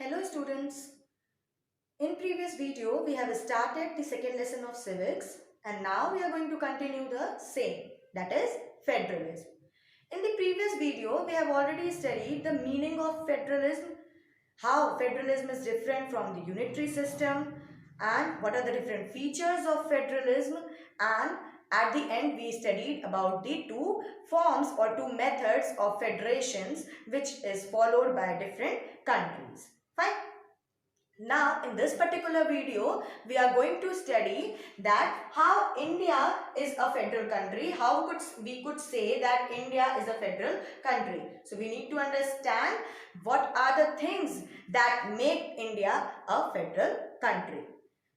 Hello students. In previous video we have started the second lesson of civics and now we are going to continue the same, that is federalism. In the previous video we have already studied the meaning of federalism, how federalism is different from the unitary system and what are the different features of federalism, and at the end we studied about the two forms or two methods of federations which is followed by different countries. Fine. Now in this particular video we are going to study that how India is a federal country, how we could say that India is a federal country. So we need to understand what are the things that make India a federal country.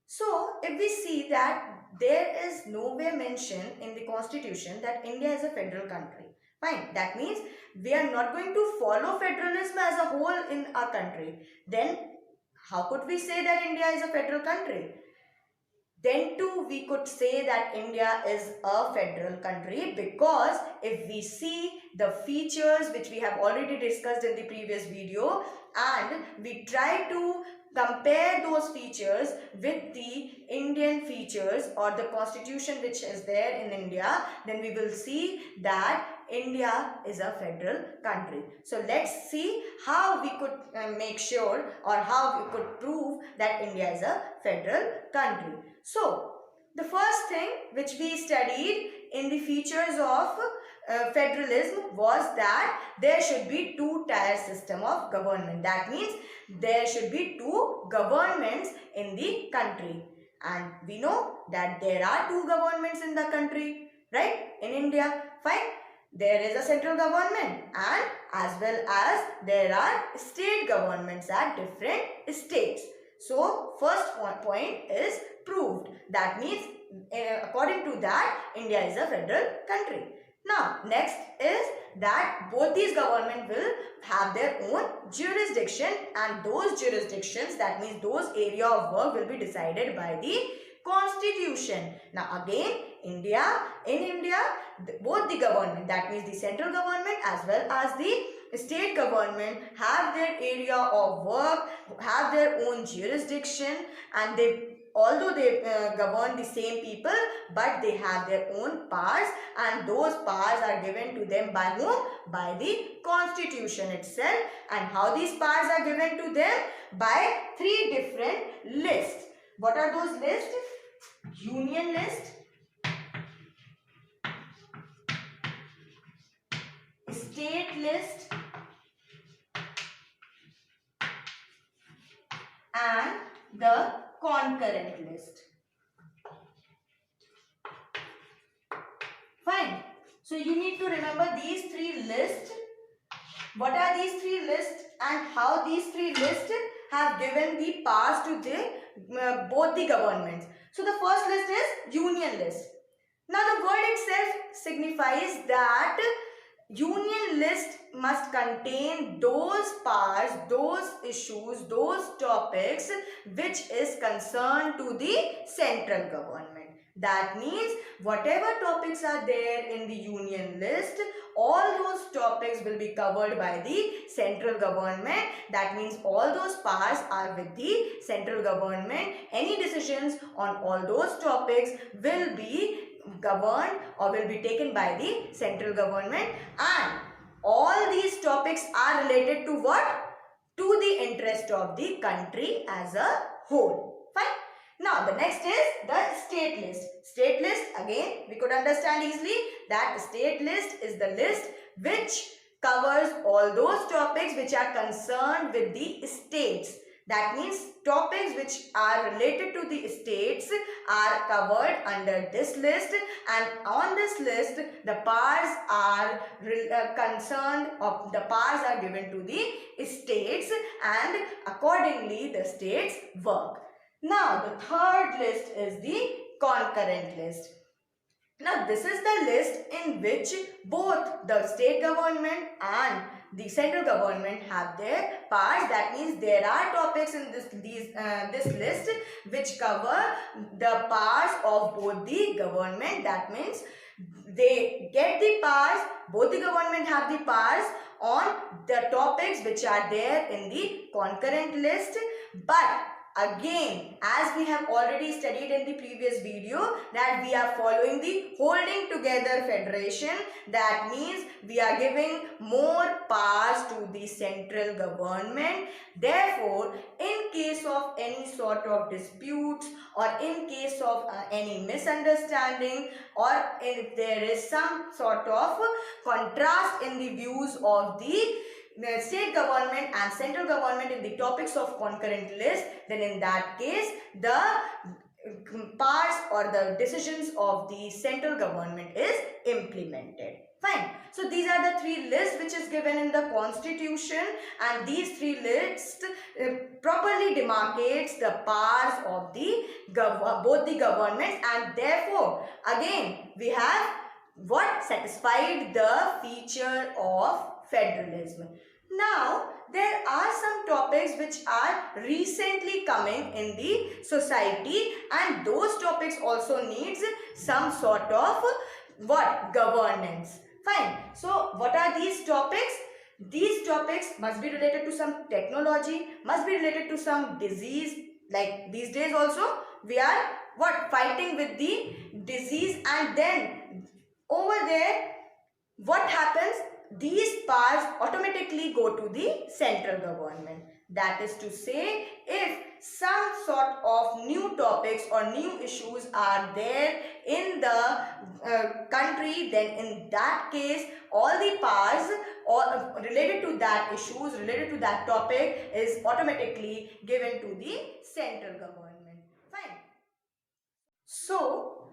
So if we see that there is nowhere mentioned in the constitution that India is a federal country. Fine, that means we are not going to follow federalism as a whole in our country. Then how could we say that India is a federal country? Then too we could say that India is a federal country because if we see the features which we have already discussed in the previous video and we try to compare those features with the Indian features or the constitution which is there in India, then we will see that India is a federal country. So let's see how we could make sure or how we could prove that India is a federal country. So the first thing which we studied in the features of federalism was that there should be two-tier system of government. That means there should be two governments in the country, and we know that there are two governments in the country, right? In India, fine. There is a central government and as well as there are state governments at different states. So first point is proved. That means according to that India is a federal country. Now next is that both these government will have their own jurisdiction, and those jurisdictions, that means those area of work, will be decided by the constitution. Now again in India both the government, that means the central government as well as the state government, have their area of work, have their own jurisdiction, and although they govern the same people, but they have their own powers, and those powers are given to them by whom? By the constitution itself. And how these powers are given to them? By three different lists. What are those lists? Union list, state list, and the concurrent list. Fine. So you need to remember these three lists. What are these three lists and how these three lists have given the powers to the both the governments. So the first list is union list. Now the word itself signifies that union list must contain those powers, those issues, those topics which is concerned to the central government. That means whatever topics are there in the union list, all those topics will be covered by the central government. That means all those powers are with the central government. Any decisions on all those topics will be governed or will be taken by the central government, and all these topics are related to what? To the interest of the country as a whole. Fine. Now the next is the state list. State list, again we could understand easily that state list is the list which covers all those topics which are concerned with the states. That means topics which are related to the states are covered under this list, and on this list the powers are concerned, or the powers are given to the states, and accordingly the states work. Now the third list is the concurrent list. Now this is the list in which both the state government and the central government have their powers. That means there are topics in this list which cover the powers of both the government. That means they get the powers, both the government have the powers on the topics which are there in the concurrent list. But again, as we have already studied in the previous video, that we are following the holding together federation. That means we are giving more powers to the central government. Therefore, in case of any sort of disputes or in case of any misunderstanding, or if there is some sort of contrast in the views of the state government and central government in the topics of concurrent list, then in that case the powers or the decisions of the central government is implemented. Fine. So these are the three lists which is given in the constitution, and these three lists properly demarcates the powers of the both the governments, and therefore again we have what satisfied the feature of federalism. Now, there are some topics which are recently coming in the society, and those topics also needs some sort of what? Governance. Fine. So, what are these topics? These topics must be related to some technology, must be related to some disease. Like these days also, we are what? Fighting with the disease, and then over there, what happens? These powers automatically go to the central government. That is to say, if some sort of new topics or new issues are there in the country, then in that case, all the powers or related to that issues, related to that topic is automatically given to the central government. Fine. So,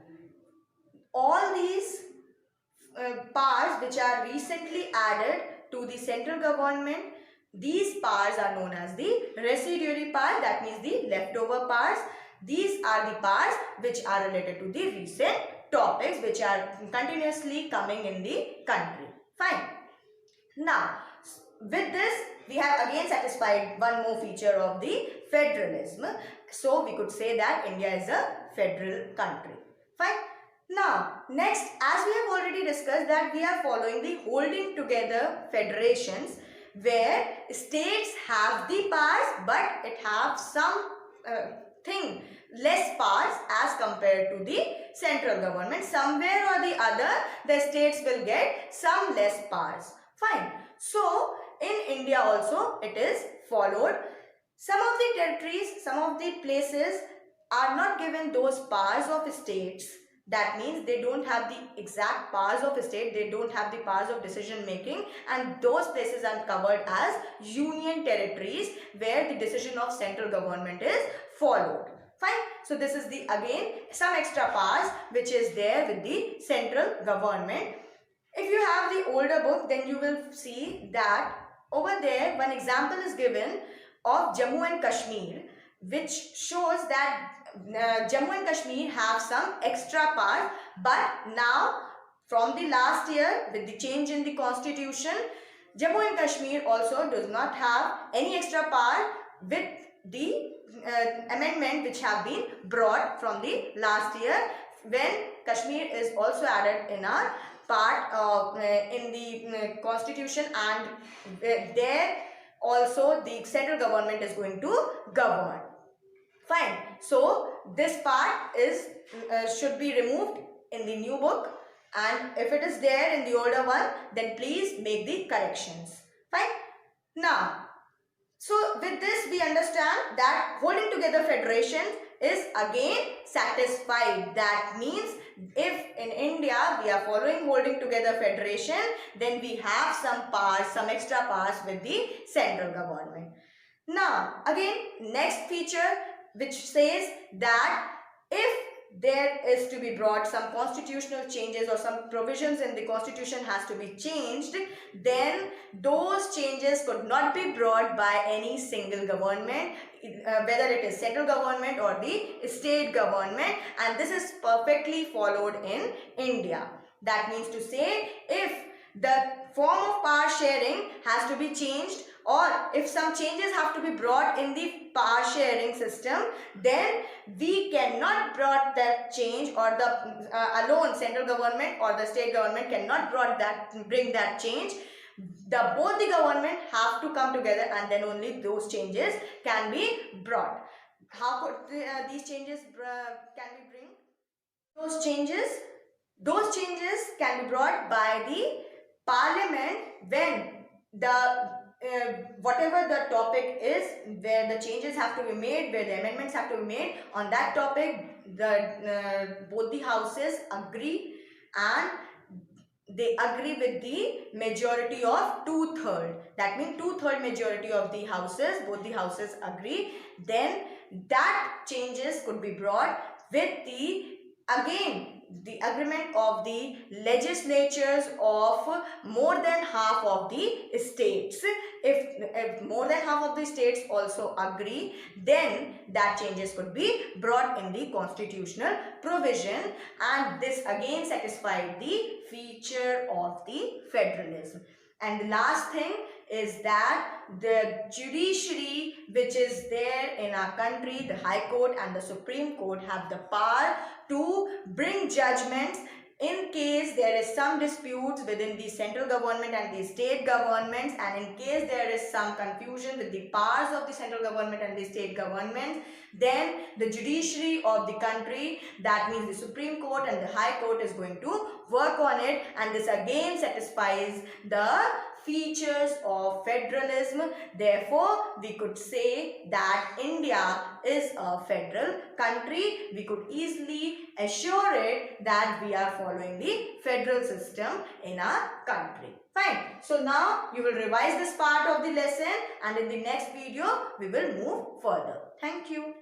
all these powers which are recently added to the central government, these powers are known as the residuary powers. That means the leftover powers. These are the powers which are related to the recent topics which are continuously coming in the country. Fine. Now, with this, we have again satisfied one more feature of the federalism. So, we could say that India is a federal country. Fine. Now, next, as we have already discussed, that we are following the holding together federations where states have the powers, but it have some less powers as compared to the central government. Somewhere or the other, the states will get some less powers. Fine. So, in India also, it is followed. Some of the territories, some of the places are not given those powers of states. That means they don't have the exact powers of a state, they don't have the powers of decision making, and those places are covered as union territories where the decision of central government is followed. Fine. So this is the again some extra powers which is there with the central government. If you have the older book, then you will see that over there one example is given of Jammu and Kashmir, which shows that Jammu and Kashmir have some extra powers, but now from the last year with the change in the constitution, Jammu and Kashmir also does not have any extra power with the amendment which have been brought from the last year, when Kashmir is also added in our part in the constitution, and there also the central government is going to govern. Fine. So this part is should be removed in the new book, and if it is there in the older one, then please make the corrections. Fine. Now, so with this we understand that holding together federation is again satisfied. That means if in India we are following holding together federation, then we have some powers, some extra powers with the central government. Now again, next feature which says that if there is to be brought some constitutional changes or some provisions in the constitution has to be changed, then those changes could not be brought by any single government, whether it is central government or the state government, and this is perfectly followed in India. That means to say, if the form of power sharing has to be changed, or if some changes have to be brought in the power sharing system, then we cannot brought that change, or the alone central government or the state government cannot bring that change. Both the government have to come together, and then only those changes can be brought. How could these changes can we bring? Those changes can be brought by the parliament when the whatever the topic is, where the changes have to be made, where the amendments have to be made on that topic, both the houses agree, and they agree with the majority of 2/3. That means 2/3 majority of the houses, both the houses agree. Then that changes could be brought with the agreement of the legislatures of more than half of the states. If more than half of the states also agree, then that changes could be brought in the constitutional provision, and this again satisfied the feature of the federalism. And the last thing is that the judiciary which is there in our country, the High Court and the Supreme Court, have the power to bring judgments in case there is some disputes within the central government and the state governments, and in case there is some confusion with the powers of the central government and the state government, then the judiciary of the country, that means the Supreme Court and the High Court, is going to work on it, and this again satisfies the features of federalism. Therefore, we could say that India is a federal country. We could easily assure it that we are following the federal system in our country. Fine. So now you will revise this part of the lesson, and in the next video we will move further. Thank you.